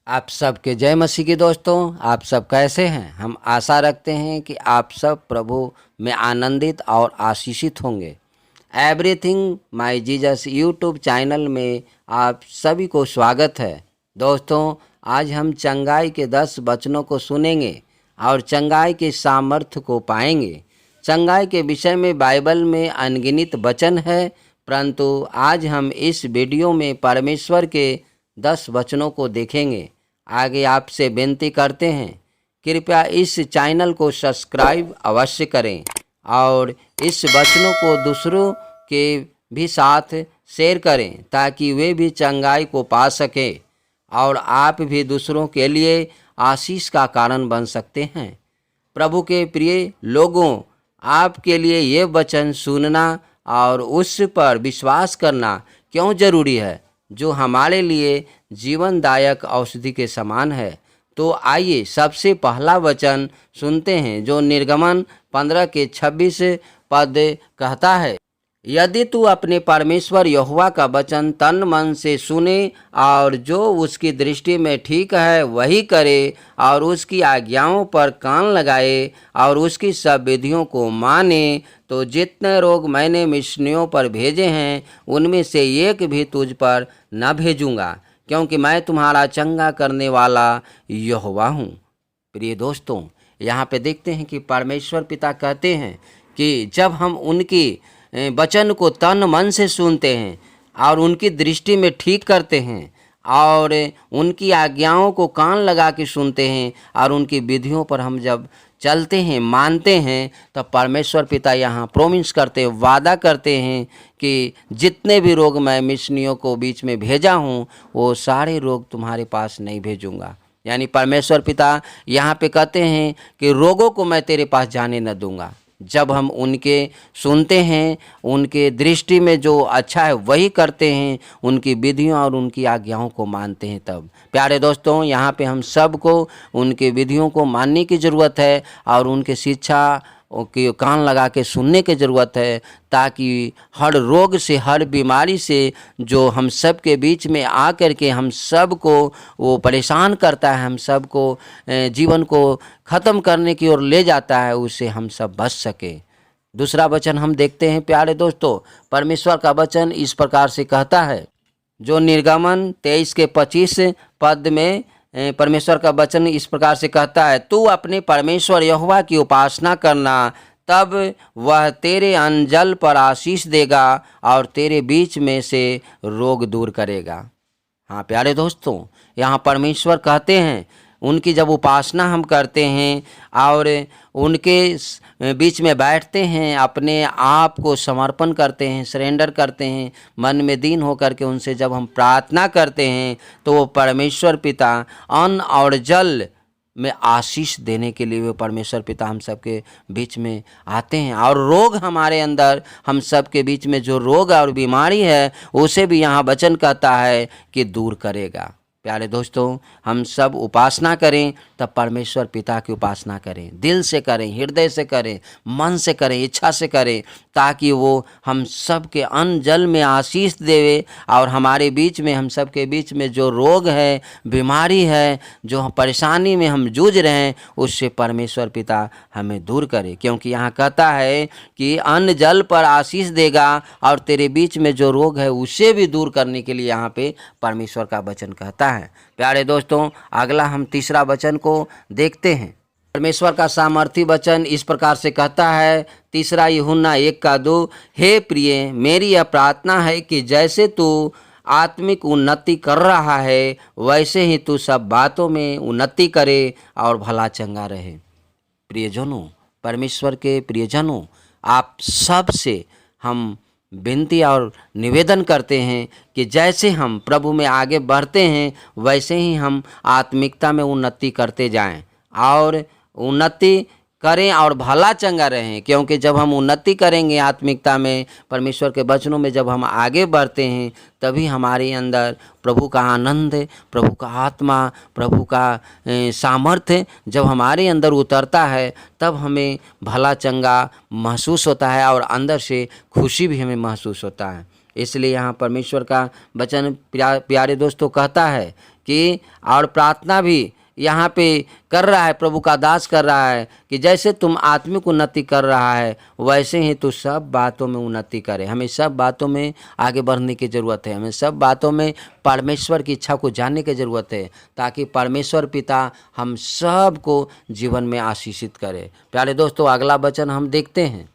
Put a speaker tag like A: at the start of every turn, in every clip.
A: आप सबके जय मसीह की दोस्तों। आप सब कैसे हैं? हम आशा रखते हैं कि आप सब प्रभु में आनंदित और आशीषित होंगे। Everything my Jesus YouTube channel में आप सभी को स्वागत है। दोस्तों, आज हम चंगाई के 10 वचनों को सुनेंगे और चंगाई के सामर्थ्य को पाएंगे। चंगाई के विषय में बाइबल में अनगिनत वचन है, परंतु आज हम इस वीडियो में परमेश्वर के 10 वचनों को देखेंगे। आगे आपसे विनती करते हैं, कृपया इस चैनल को सब्सक्राइब अवश्य करें और इस वचनों को दूसरों के भी साथ शेयर करें ताकि वे भी चंगाई को पा सकें और आप भी दूसरों के लिए आशीष का कारण बन सकते हैं। प्रभु के प्रिय लोगों, आपके लिए ये वचन सुनना और उस पर विश्वास करना क्यों जरूरी है, जो हमारे लिए जीवनदायक औषधि के समान है। तो आइए सबसे पहला वचन सुनते हैं, जो निर्गमन 15 के 26 पद कहता है, यदि तू अपने परमेश्वर यहोवा का वचन तन मन से सुने और जो उसकी दृष्टि में ठीक है वही करे और उसकी आज्ञाओं पर कान लगाए और उसकी सब विधियों को माने, तो जितने रोग मैंने मिस्रियों पर भेजे हैं उनमें से एक भी तुझ पर न भेजूंगा, क्योंकि मैं तुम्हारा चंगा करने वाला यहोवा हूँ। प्रिय दोस्तों, यहाँ पे देखते हैं कि परमेश्वर पिता कहते हैं कि जब हम उनकी वचन को तन मन से सुनते हैं और उनकी दृष्टि में ठीक करते हैं और उनकी आज्ञाओं को कान लगा के सुनते हैं और उनकी विधियों पर हम जब चलते हैं, मानते हैं, तो परमेश्वर पिता यहाँ प्रोमिस करते, वादा करते हैं कि जितने भी रोग मैं मिस्रियों को बीच में भेजा हूँ वो सारे रोग तुम्हारे पास नहीं भेजूंगा। यानी परमेश्वर पिता यहाँ पे कहते हैं कि रोगों को मैं तेरे पास जाने न दूंगा। जब हम उनके सुनते हैं, उनके दृष्टि में जो अच्छा है वही करते हैं, उनकी विधियों और उनकी आज्ञाओं को मानते हैं, तब प्यारे दोस्तों यहाँ पे हम सबको उनके विधियों को मानने की ज़रूरत है और उनके शिक्षा की कान लगा के सुनने की ज़रूरत है, ताकि हर रोग से, हर बीमारी से जो हम सब के बीच में आ कर के हम सब को वो परेशान करता है, हम सब को जीवन को ख़त्म करने की ओर ले जाता है, उससे हम सब बच सके। दूसरा वचन हम देखते हैं प्यारे दोस्तों, परमेश्वर का वचन इस प्रकार से कहता है, जो निर्गमन 23 के 25 पद में परमेश्वर का वचन इस प्रकार से कहता है, तू अपने परमेश्वर यहोवा की उपासना करना, तब वह तेरे अन्न जल पर आशीष देगा और तेरे बीच में से रोग दूर करेगा। हाँ प्यारे दोस्तों, यहाँ परमेश्वर कहते हैं उनकी जब उपासना हम करते हैं और उनके बीच में बैठते हैं, अपने आप को समर्पण करते हैं, सरेंडर करते हैं, मन में दीन होकर के उनसे जब हम प्रार्थना करते हैं, तो वो परमेश्वर पिता अन्न और जल में आशीष देने के लिए वो परमेश्वर पिता हम सबके बीच में आते हैं और रोग हमारे अंदर, हम सबके बीच में जो रोग और बीमारी है उसे भी यहाँ वचन कहता है कि दूर करेगा। प्यारे दोस्तों, हम सब उपासना करें, तब परमेश्वर पिता की उपासना करें, दिल से करें, हृदय से करें, मन से करें, इच्छा से करें, ताकि वो हम सब के अन्न जल में आशीष देवे और हमारे बीच में, हम सब के बीच में जो रोग है, बीमारी है, जो परेशानी में हम जूझ रहे हैं, उससे परमेश्वर पिता हमें दूर करे। क्योंकि यहाँ कहता है कि अन्न जल पर आशीष देगा और तेरे बीच में जो रोग है उसे भी दूर करने के लिए यहाँ पे परमेश्वर का वचन कहता है। प्यारे दोस्तों, अगला हम तीसरा वचन को देखते हैं। परमेश्वर का सामर्थी वचन इस प्रकार से कहता है, तीसरा यूहन्ना 1:2, हे प्रिय, मेरी यह प्रार्थना है कि जैसे तू आत्मिक उन्नति कर रहा है वैसे ही तू सब बातों में उन्नति करे और भला चंगा रहे। प्रियजनों, परमेश्वर के प्रियजनों, आप सब से हम विनती और निवेदन करते हैं कि जैसे हम प्रभु में आगे बढ़ते हैं वैसे ही हम आत्मिकता में उन्नति करते जाएं और उन्नति करें और भला चंगा रहें। क्योंकि जब हम उन्नति करेंगे आत्मिकता में, परमेश्वर के वचनों में जब हम आगे बढ़ते हैं, तभी हमारे अंदर प्रभु का आनंद, प्रभु का आत्मा, प्रभु का सामर्थ्य जब हमारे अंदर उतरता है, तब हमें भला चंगा महसूस होता है और अंदर से खुशी भी हमें महसूस होता है। इसलिए यहाँ परमेश्वर का वचन प्यारे दोस्तों कहता है कि और प्रार्थना भी यहाँ पे कर रहा है, प्रभु का दास कर रहा है कि जैसे तुम आत्मिक उन्नति कर रहा है वैसे ही तू सब बातों में उन्नति करे। हमें सब बातों में आगे बढ़ने की ज़रूरत है, हमें सब बातों में परमेश्वर की इच्छा को जानने की ज़रूरत है, ताकि परमेश्वर पिता हम सब को जीवन में आशीषित करे। प्यारे दोस्तों, अगला वचन हम देखते हैं।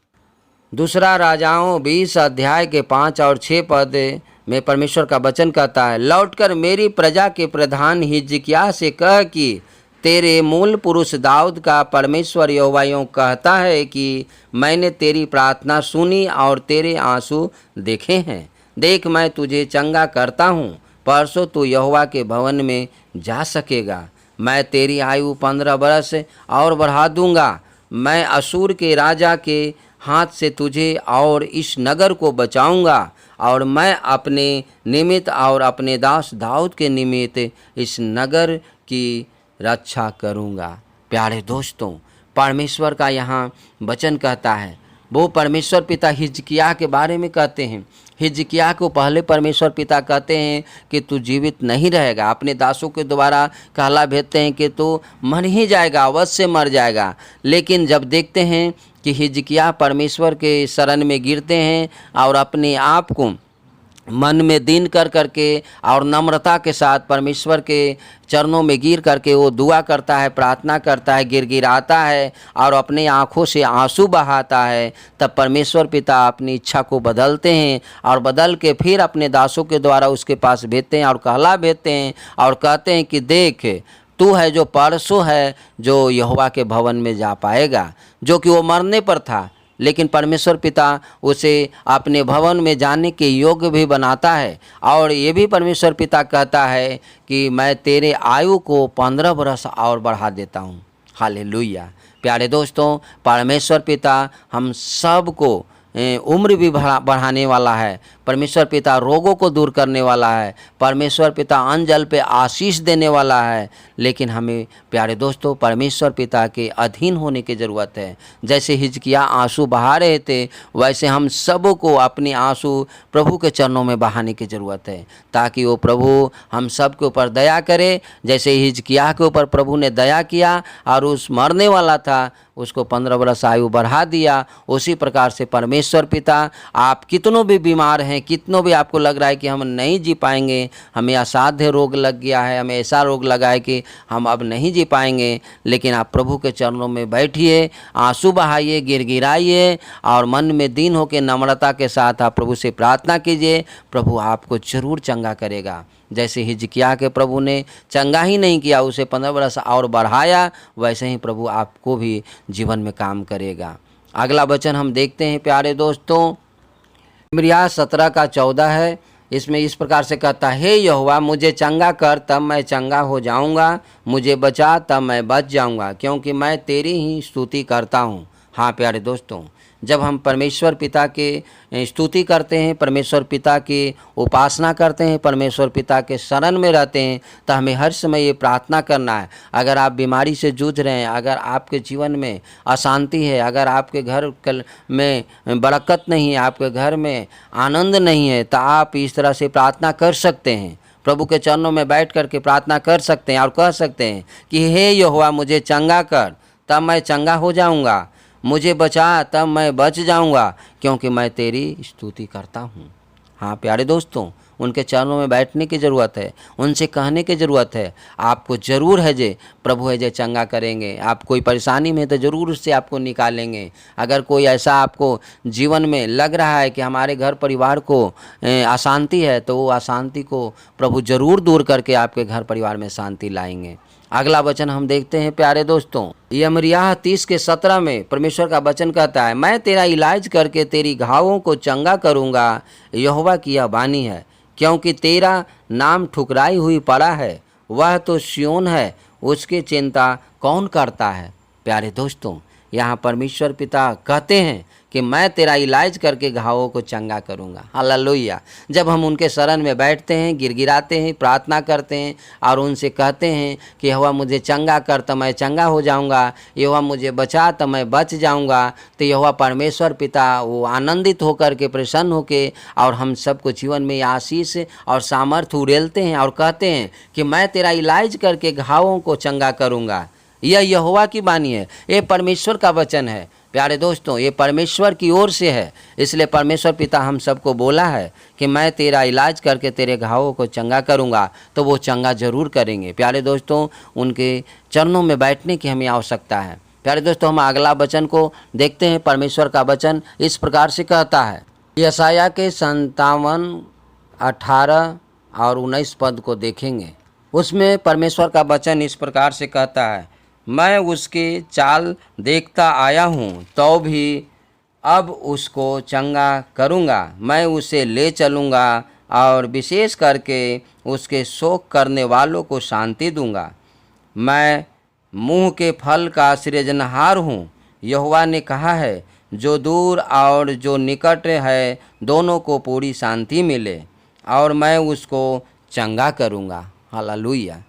A: दूसरा राजाओं 20 अध्याय के 5 और 6 पद में परमेश्वर का वचन कहता है, लौटकर मेरी प्रजा के प्रधान हिजकिय्याह से कह कि तेरे मूल पुरुष दाऊद का परमेश्वर यहोवा यूँ कहता है कि मैंने तेरी प्रार्थना सुनी और तेरे आंसू देखे हैं। देख, मैं तुझे चंगा करता हूँ, परसों तू यहोवा के भवन में जा सकेगा। मैं तेरी आयु 15 वर्ष और बढ़ा दूंगा। मैं असूर के राजा के हाथ से तुझे और इस नगर को बचाऊंगा, और मैं अपने निमित्त और अपने दास दाऊद के निमित्त इस नगर की रक्षा करूंगा। प्यारे दोस्तों, परमेश्वर का यहाँ वचन कहता है, वो परमेश्वर पिता हिजकिय्याह के बारे में कहते हैं। हिजकिय्याह को पहले परमेश्वर पिता कहते हैं कि तू जीवित नहीं रहेगा। अपने दासों के द्वारा कहला भेजते हैं कि तू मर ही जाएगा, अवश्य मर जाएगा। लेकिन जब देखते हैं कि हिजकिय्याह परमेश्वर के शरण में गिरते हैं और अपने आप को मन में दीन कर करके और नम्रता के साथ परमेश्वर के चरणों में गिर करके वो दुआ करता है, प्रार्थना करता है, गिड़गिड़ाता है और अपने आँखों से आंसू बहाता है, तब परमेश्वर पिता अपनी इच्छा को बदलते हैं और बदल के फिर अपने दासों के द्वारा उसके पास भेजते हैं और कहला भेजते हैं और कहते हैं कि देख, तू है जो परसों है जो यहोवा के भवन में जा पाएगा। जो कि वो मरने पर था, लेकिन परमेश्वर पिता उसे अपने भवन में जाने के योग्य भी बनाता है। और ये भी परमेश्वर पिता कहता है कि मैं तेरे आयु को 15 वर्ष और बढ़ा देता हूँ। हालेलुया। प्यारे दोस्तों, परमेश्वर पिता हम सब को उम्र भी बढ़ाने वाला है। परमेश्वर पिता रोगों को दूर करने वाला है। परमेश्वर पिता अन्न जल पे आशीष देने वाला है। लेकिन हमें प्यारे दोस्तों परमेश्वर पिता के अधीन होने की ज़रूरत है। जैसे हिजकिय्याह आंसू बहा रहे थे, वैसे हम सब को अपने आंसू प्रभु के चरणों में बहाने की ज़रूरत है, ताकि वो प्रभु हम सब के ऊपर दया करे। जैसे हिजकिय्याह के ऊपर प्रभु ने दया किया और उस मरने वाला था उसको 15 वर्ष आयु बढ़ा दिया, उसी प्रकार से परमेश्वर पिता आप कितनों भी बीमार हैं, कितनों भी आपको लग रहा है कि हम नहीं जी पाएंगे, हमें असाध्य रोग लग गया है, हमें ऐसा रोग लगा है कि हम अब नहीं जी पाएंगे, लेकिन आप प्रभु के चरणों में बैठिए, आंसू बहाइए, गिड़गिड़ाइए और मन में दीन होकर नम्रता के साथ आप प्रभु से प्रार्थना कीजिए। प्रभु आपको जरूर चंगा करेगा। जैसे हिजकिय्याह के प्रभु ने चंगा ही नहीं किया, उसे 15 वर्ष और बढ़ाया, वैसे ही प्रभु आपको भी जीवन में काम करेगा। अगला वचन हम देखते हैं प्यारे दोस्तों, यिर्मयाह 17 का 14 है। इसमें इस प्रकार से कहता है, हे यहोवा मुझे चंगा कर तब मैं चंगा हो जाऊंगा, मुझे बचा तब मैं बच जाऊंगा, क्योंकि मैं तेरी ही स्तुति करता हूँ। हाँ प्यारे दोस्तों, जब हम परमेश्वर पिता के स्तुति करते हैं, परमेश्वर पिता की उपासना करते हैं, परमेश्वर पिता के शरण में रहते हैं, तो हमें हर समय ये प्रार्थना करना है। अगर आप बीमारी से जूझ रहे हैं, अगर आपके जीवन में अशांति है, अगर आपके घर में बरकत नहीं है, आपके घर में आनंद नहीं है, तो आप इस तरह से प्रार्थना कर सकते हैं। प्रभु के चरणों में बैठ कर के प्रार्थना कर सकते हैं और कह सकते हैं कि हे यहोवा मुझे चंगा कर तब मैं चंगा हो जाऊंगा, मुझे बचा तब मैं बच जाऊंगा, क्योंकि मैं तेरी स्तुति करता हूँ। हाँ प्यारे दोस्तों, उनके चरणों में बैठने की ज़रूरत है, उनसे कहने की ज़रूरत है। आपको ज़रूर है जे प्रभु है जे चंगा करेंगे। आप कोई परेशानी में तो ज़रूर उससे आपको निकालेंगे। अगर कोई ऐसा आपको जीवन में लग रहा है कि हमारे घर परिवार को अशांति है, तो वो अशांति को प्रभु ज़रूर दूर करके आपके घर परिवार में शांति लाएंगे। अगला वचन हम देखते हैं प्यारे दोस्तों, यिर्मयाह 30 के 17 में परमेश्वर का वचन कहता है, मैं तेरा इलाज करके तेरी घावों को चंगा करूँगा, यहोवा की यह वाणी है, क्योंकि तेरा नाम ठुकराई हुई पड़ा है, वह तो सिय्योन है, उसकी चिंता कौन करता है। प्यारे दोस्तों, यहाँ परमेश्वर पिता कहते हैं कि मैं तेरा इलाज करके घावों को चंगा करूँगा। हालेलुया। जब हम उनके शरण में बैठते हैं, गिड़गिड़ाते हैं, प्रार्थना करते हैं और उनसे कहते हैं कि यहोवा मुझे चंगा कर तो मैं चंगा हो जाऊँगा, यहोवा मुझे बचा तो मैं बच जाऊँगा, तो यहोवा परमेश्वर पिता वो आनंदित होकर के, प्रसन्न होकर और हम सबको जीवन में आशीष और सामर्थ्य उड़ेलते हैं और कहते हैं कि मैं तेरा इलाज करके घावों को चंगा करूँगा। यह यहोवा की वाणी है, ये परमेश्वर का वचन है। प्यारे दोस्तों, ये परमेश्वर की ओर से है, इसलिए परमेश्वर पिता हम सबको बोला है कि मैं तेरा इलाज करके तेरे घावों को चंगा करूँगा, तो वो चंगा जरूर करेंगे। प्यारे दोस्तों, उनके चरणों में बैठने की हमें आवश्यकता है। प्यारे दोस्तों, हम अगला वचन को देखते हैं। परमेश्वर का वचन इस प्रकार से कहता है, यशायाह के 57, 18 और 19 पद को देखेंगे। उसमें परमेश्वर का वचन इस प्रकार से कहता है, मैं उसकी चाल देखता आया हूँ तो भी अब उसको चंगा करूँगा, मैं उसे ले चलूँगा और विशेष करके उसके शोक करने वालों को शांति दूँगा। मैं मुँह के फल का सृजनहार हूँ, यहोवा ने कहा है, जो दूर और जो निकट है दोनों को पूरी शांति मिले और मैं उसको चंगा करूँगा। हालेलुया।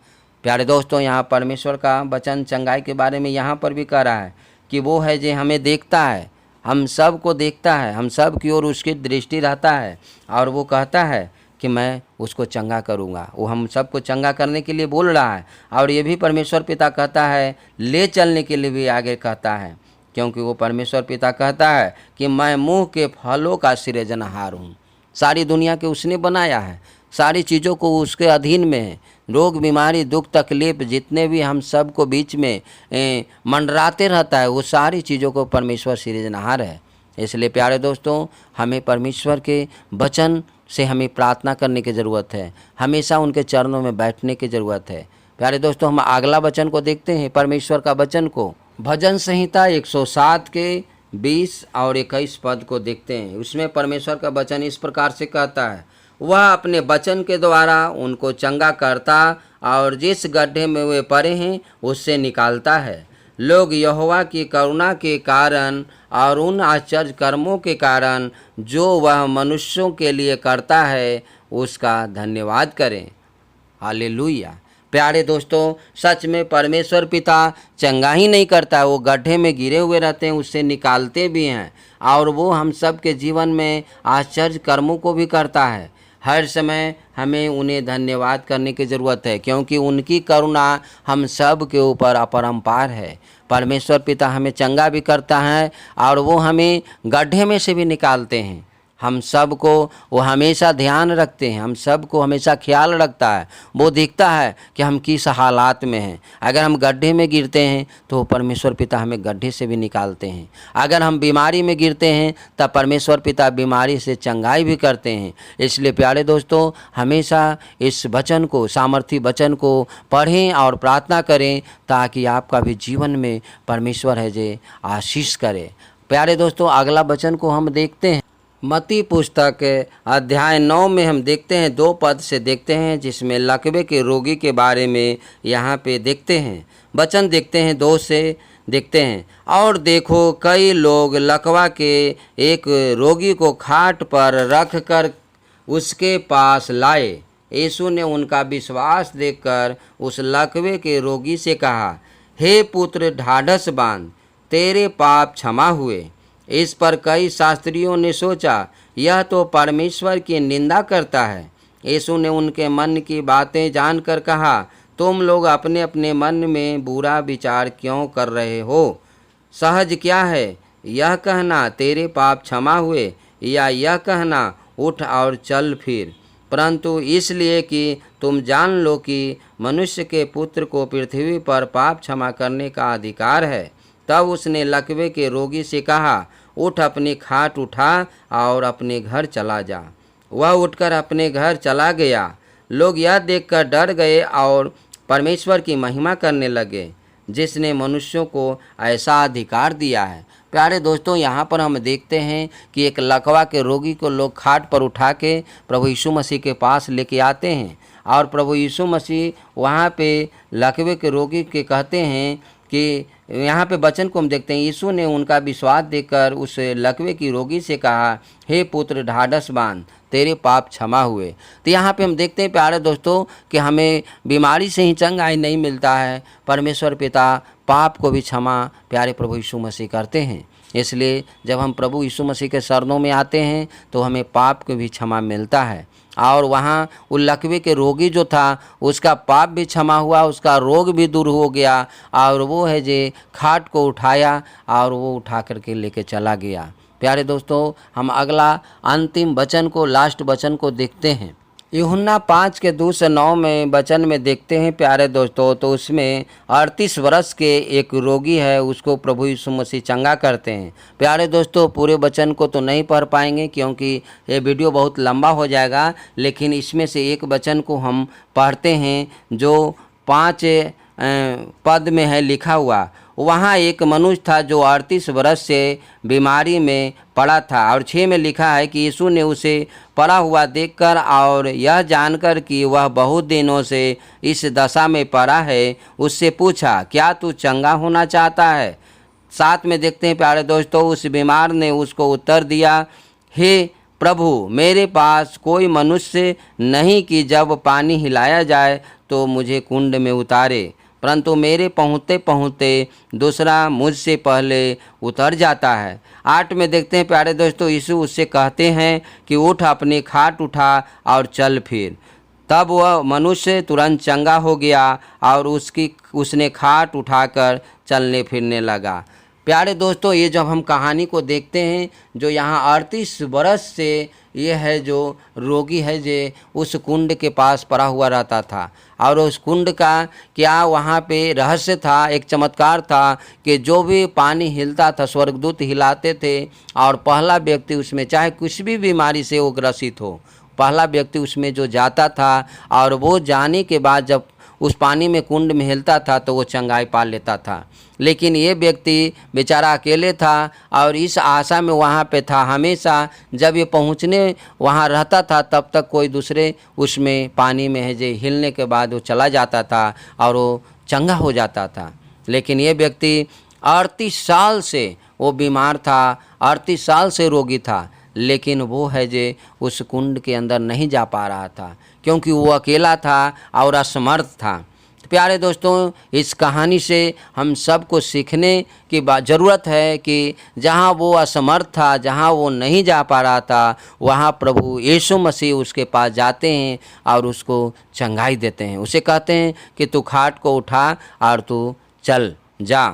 A: प्यारे दोस्तों, यहाँ परमेश्वर का वचन चंगाई के बारे में यहाँ पर भी कह रहा है कि वो है जो हमें देखता है, हम सब को देखता है, हम सब की ओर उसकी दृष्टि रहता है और वो कहता है कि मैं उसको चंगा करूँगा। वो हम सबको चंगा करने के लिए बोल रहा है और ये भी परमेश्वर पिता कहता है, ले चलने के लिए भी आगे कहता है, क्योंकि वो परमेश्वर पिता कहता है कि मैं मुँह के फलों का सृजनहार हूँ। सारी दुनिया के उसने बनाया है, सारी चीज़ों को उसके अधीन में है। रोग, बीमारी, दुख, तकलीफ जितने भी हम सब को बीच में मंडराते रहता है, वो सारी चीज़ों को परमेश्वर सृजनहार है। इसलिए प्यारे दोस्तों, हमें परमेश्वर के वचन से हमें प्रार्थना करने की ज़रूरत है, हमेशा उनके चरणों में बैठने की ज़रूरत है। प्यारे दोस्तों, हम अगला वचन को देखते हैं, परमेश्वर का वचन को भजन संहिता 107 के 20 और 21 पद को देखते हैं। उसमें परमेश्वर का वचन इस प्रकार से कहता है, वह अपने वचन के द्वारा उनको चंगा करता और जिस गड्ढे में वे पड़े हैं उससे निकालता है। लोग यहोवा की करुणा के कारण और उन आश्चर्य कर्मों के कारण जो वह मनुष्यों के लिए करता है उसका धन्यवाद करें। हालेलुया। प्यारे दोस्तों, सच में परमेश्वर पिता चंगा ही नहीं करता, वो गड्ढे में गिरे हुए रहते हैं, उससे निकालते भी हैं और वो हम सब के जीवन में आश्चर्य कर्मों को भी करता है। हर समय हमें उन्हें धन्यवाद करने की ज़रूरत है, क्योंकि उनकी करुणा हम सब के ऊपर अपरंपार है। परमेश्वर पिता हमें चंगा भी करता है और वो हमें गड्ढे में से भी निकालते हैं। हम सब को वो हमेशा ध्यान रखते हैं, हम सब को हमेशा ख्याल रखता है। वो देखता है कि हम किस हालात में हैं। अगर हम गड्ढे में गिरते हैं तो परमेश्वर पिता हमें गड्ढे से भी निकालते हैं। अगर हम बीमारी में गिरते हैं तब परमेश्वर पिता बीमारी से चंगाई भी करते हैं। इसलिए प्यारे दोस्तों, हमेशा इस वचन को, सामर्थी वचन को पढ़ें और प्रार्थना करें, ताकि आपका भी जीवन में परमेश्वर है जे आशीष करे। प्यारे दोस्तों, अगला वचन को हम देखते हैं। मत्ती पुस्तक अध्याय 9 में हम देखते हैं, 2 पद से देखते हैं, जिसमें लकवे के रोगी के बारे में यहाँ पे देखते हैं। वचन देखते हैं 2 से देखते हैं, और देखो कई लोग लकवा के एक रोगी को खाट पर रख कर उसके पास लाए। यीशु ने उनका विश्वास देखकर उस लकवे के रोगी से कहा, हे पुत्र, ढाढ़स बांध, तेरे पाप क्षमा हुए। इस पर कई शास्त्रियों ने सोचा, यह तो परमेश्वर की निंदा करता है। यीशु ने उनके मन की बातें जानकर कहा, तुम लोग अपने अपने मन में बुरा विचार क्यों कर रहे हो? सहज क्या है, यह कहना तेरे पाप क्षमा हुए, या यह कहना उठ और चल फिर? परंतु इसलिए कि तुम जान लो कि मनुष्य के पुत्र को पृथ्वी पर पाप क्षमा करने का अधिकार है। तब उसने लकवे के रोगी से कहा, उठ, अपनी खाट उठा और अपने घर चला जा। वह उठकर अपने घर चला गया। लोग यह देखकर डर गए और परमेश्वर की महिमा करने लगे, जिसने मनुष्यों को ऐसा अधिकार दिया है। प्यारे दोस्तों, यहाँ पर हम देखते हैं कि एक लकवा के रोगी को लोग खाट पर उठा के प्रभु यीशु मसीह के पास लेके आते हैं, और प्रभु यीशु मसीह वहाँ पे लकवे के रोगी के कहते हैं कि यहाँ पे वचन को हम देखते हैं, यीशु ने उनका विश्वास देखकर उस लकवे की रोगी से कहा, हे पुत्र ढाढ़स बांध, तेरे पाप क्षमा हुए। तो यहाँ पे हम देखते हैं प्यारे दोस्तों कि हमें बीमारी से ही चंगाई नहीं मिलता है, परमेश्वर पिता पाप को भी क्षमा प्यारे प्रभु यीशु मसीह करते हैं। इसलिए जब हम प्रभु यीशु मसीह के शरणों में आते हैं तो हमें पाप को भी क्षमा मिलता है। और वहाँ उस लकवे के रोगी जो था उसका पाप भी क्षमा हुआ, उसका रोग भी दूर हो गया, और वो है जे खाट को उठाया और वो उठा करके लेके चला गया। प्यारे दोस्तों, हम अगला अंतिम वचन को, लास्ट वचन को देखते हैं। यूहन्ना 5:2-9 में वचन में देखते हैं प्यारे दोस्तों, तो उसमें 38 वर्ष के एक रोगी है, उसको प्रभु यीशु मसीह चंगा करते हैं। प्यारे दोस्तों, पूरे वचन को तो नहीं पढ़ पाएंगे क्योंकि ये वीडियो बहुत लंबा हो जाएगा, लेकिन इसमें से एक वचन को हम पढ़ते हैं जो 5 पद में है लिखा हुआ। वहाँ एक मनुष्य था जो 38 वर्ष से बीमारी में पड़ा था, और 6 में लिखा है कि यीशु ने उसे पड़ा हुआ देखकर और यह जानकर कि वह बहुत दिनों से इस दशा में पड़ा है, उससे पूछा, क्या तू चंगा होना चाहता है? 7 में देखते हैं प्यारे दोस्तों, उस बीमार ने उसको उत्तर दिया, हे प्रभु, मेरे पास कोई मनुष्य नहीं कि जब पानी हिलाया जाए तो मुझे कुंड में उतारे, परंतु मेरे पहुँचते पहुँचते दूसरा मुझसे पहले उतर जाता है। 8 में देखते हैं प्यारे दोस्तों, यीशु उससे कहते हैं कि उठ, अपनी खाट उठा और चल फिर। तब वह मनुष्य तुरंत चंगा हो गया और उसने खाट उठाकर चलने फिरने लगा। प्यारे दोस्तों, ये जब हम कहानी को देखते हैं, जो यहाँ 38 वर्ष से ये है जो रोगी है जे उस कुंड के पास पड़ा हुआ रहता था, और उस कुंड का क्या वहाँ पे रहस्य था, एक चमत्कार था कि जो भी पानी हिलता था स्वर्गदूत हिलाते थे, और पहला व्यक्ति उसमें, चाहे कुछ भी बीमारी से वो ग्रसित हो, पहला व्यक्ति उसमें जो जाता था, और वो जाने के बाद जब उस पानी में कुंड में हिलता था तो वो चंगाई पा लेता था। लेकिन ये व्यक्ति बेचारा अकेले था और इस आशा में वहाँ पे था, हमेशा जब ये पहुँचने वहाँ रहता था तब तक कोई दूसरे उसमें पानी में है जे हिलने के बाद वो चला जाता था और वो चंगा हो जाता था। लेकिन ये व्यक्ति 38 साल से वो बीमार था, 38 साल से रोगी था, लेकिन वो है जे उस कुंड के अंदर नहीं जा पा रहा था क्योंकि वो अकेला था और असमर्थ था। प्यारे दोस्तों, इस कहानी से हम सबको सीखने की ज़रूरत है कि जहाँ वो असमर्थ था, जहाँ वो नहीं जा पा रहा था, वहाँ प्रभु यीशु मसीह उसके पास जाते हैं और उसको चंगाई देते हैं। उसे कहते हैं कि तू खाट को उठा और तू चल जा।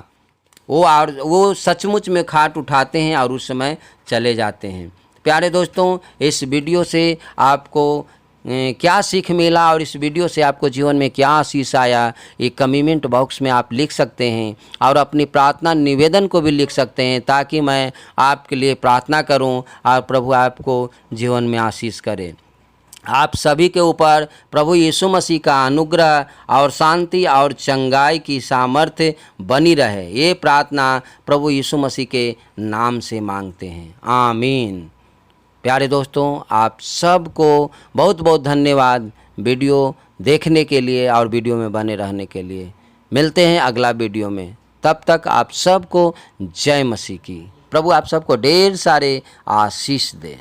A: वो सचमुच में खाट उठाते हैं और उस समय चले जाते हैं। प्यारे दोस्तों, इस वीडियो से आपको क्या सीख मिला और इस वीडियो से आपको जीवन में क्या आशीष आया, ये कमेंट बॉक्स में आप लिख सकते हैं, और अपनी प्रार्थना निवेदन को भी लिख सकते हैं ताकि मैं आपके लिए प्रार्थना करूं और प्रभु आपको जीवन में आशीष करे। आप सभी के ऊपर प्रभु यीशु मसीह का अनुग्रह और शांति और चंगाई की सामर्थ्य बनी रहे, ये प्रार्थना प्रभु यीशु मसीह के नाम से मांगते हैं, आमीन। प्यारे दोस्तों, आप सबको बहुत बहुत धन्यवाद वीडियो देखने के लिए और वीडियो में बने रहने के लिए। मिलते हैं अगला वीडियो में, तब तक आप सबको जय मसीह की। प्रभु आप सबको ढेर सारे आशीष दे।